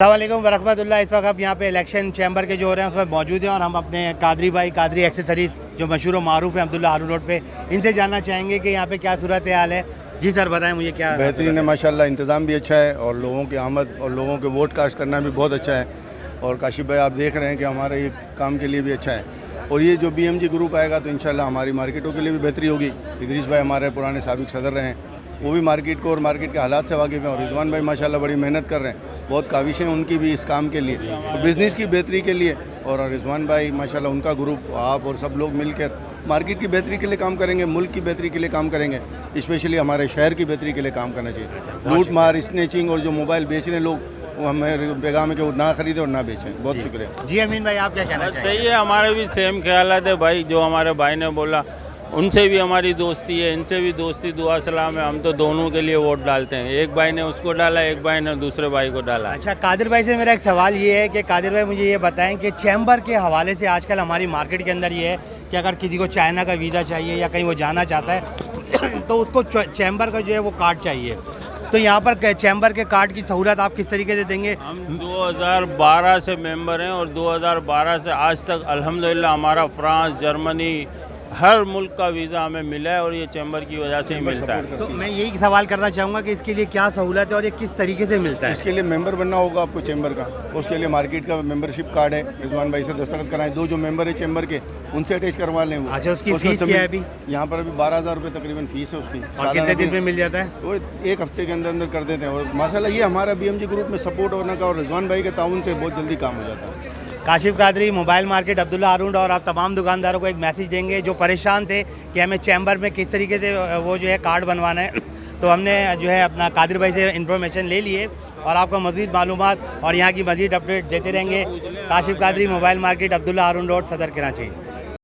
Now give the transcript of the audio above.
अस्सलामुअलैकुम वरहमतुल्लाह। इस वक्त आप यहाँ पे इलेक्शन चैम्बर के जो हो रहे हैं उसमें मौजूद हैं और हम अपने कादरी भाई कादरी एक्सेसरीज़ जो मशहूर व मारूफ है अब्दुल्ला हारून रोड पे, इनसे जानना चाहेंगे कि यहाँ पे क्या सूरत हाल है। जी सर बताएं मुझे क्या। बेहतरीन है माशाल्लाह, इंतज़ाम भी अच्छा है और लोगों की आमद और लोगों के वोट कास्ट करना भी बहुत अच्छा है। और काशिफ भाई आप देख रहे हैं कि हमारे ये काम के लिए भी अच्छा है और ये जो BMG ग्रुप आएगा तो इंशाल्लाह हमारी मार्केटों के लिए भी बेहतरी होगी। इदरीस भाई हमारे पुराने साबिक सदर रहे हैं, वो भी मार्केट को और मार्केट के हालात से वाकिफ़ हैं और रिजवान भाई माशाल्लाह बड़ी मेहनत कर रहे हैं, बहुत काविशें उनकी भी इस काम के लिए, तो बिज़नेस की बेहतरी के लिए। और रिजवान भाई माशाल्लाह उनका ग्रुप आप और सब लोग मिलकर मार्केट की बेहतरी के लिए काम करेंगे, मुल्क की बेहतरी के लिए काम करेंगे, स्पेशली हमारे शहर की बेहतरी के लिए काम करना चाहिए। लूट मार स्नैचिंग और जो मोबाइल बेच रहे लोग वो हमें पैगाम है कि वो ना खरीदें और ना बेचें। बहुत शुक्रिया। जी अमीन भाई आप क्या कहना चाहेंगे। सही है, हमारे भी सेम ख्यालात है भाई, जो हमारे भाई ने बोला उनसे भी हमारी दोस्ती है, इनसे भी दोस्ती दुआ सलाम है। हम तो दोनों के लिए वोट डालते हैं, एक भाई ने उसको डाला, एक भाई ने दूसरे भाई को डाला। अच्छा कादिर भाई से मेरा एक सवाल ये है कि कादिर भाई मुझे ये बताएं कि चैम्बर के हवाले से आजकल हमारी मार्केट के अंदर ये है कि अगर किसी को चाइना का वीज़ा चाहिए या कहीं वो जाना चाहता है तो उसको चैम्बर का जो है वो कार्ड चाहिए, तो यहाँ पर चैम्बर के कार्ड की सहूलत आप किस तरीके से देंगे। हम 2012 से मेंबर हैं और 2012 से आज तक अल्हम्दुलिल्लाह हमारा फ्रांस, जर्मनी, हर मुल्क का वीज़ा हमें मिला है और ये चैम्बर की वजह से ही मिलता है। तो मैं यही सवाल करना चाहूँगा कि इसके लिए क्या सहूलत है और ये किस तरीके से मिलता है। इसके लिए मेंबर बनना होगा आपको चैम्बर का, उसके लिए मार्केट का मेंबरशिप कार्ड है, रिजवान भाई से दस्तखत कराएं, दो जो मेंबर है चैम्बर के उनसे अटैच करवा लें वो। अच्छा उसकी फीस क्या है अभी। यहाँ पर अभी 12,000 रुपये तकरीबन फीस है उसकी। और कितने दिन में मिल जाता है। वो एक हफ्ते के अंदर अंदर कर देते हैं और माशाल्लाह ये हमारा BMG ग्रुप में सपोर्ट होने का और रिजवान भाई के ताउन से बहुत जल्दी काम हो जाता है। काशिफ कादरी मोबाइल मार्केट अब्दुल्ला हारून, और आप तमाम दुकानदारों को एक मैसेज देंगे जो परेशान थे कि हमें चैम्बर में किस तरीके से वो जो है कार्ड बनवाना है, तो हमने जो है अपना कादिर भाई से इन्फॉर्मेशन ले लिए और आपको मज़ीद मालूमात और यहाँ की मज़ीद अपडेट देते रहेंगे। काशिफ कादरी मोबाइल मार्केट अब्दुल्ला हारून रोड, सदर कराची।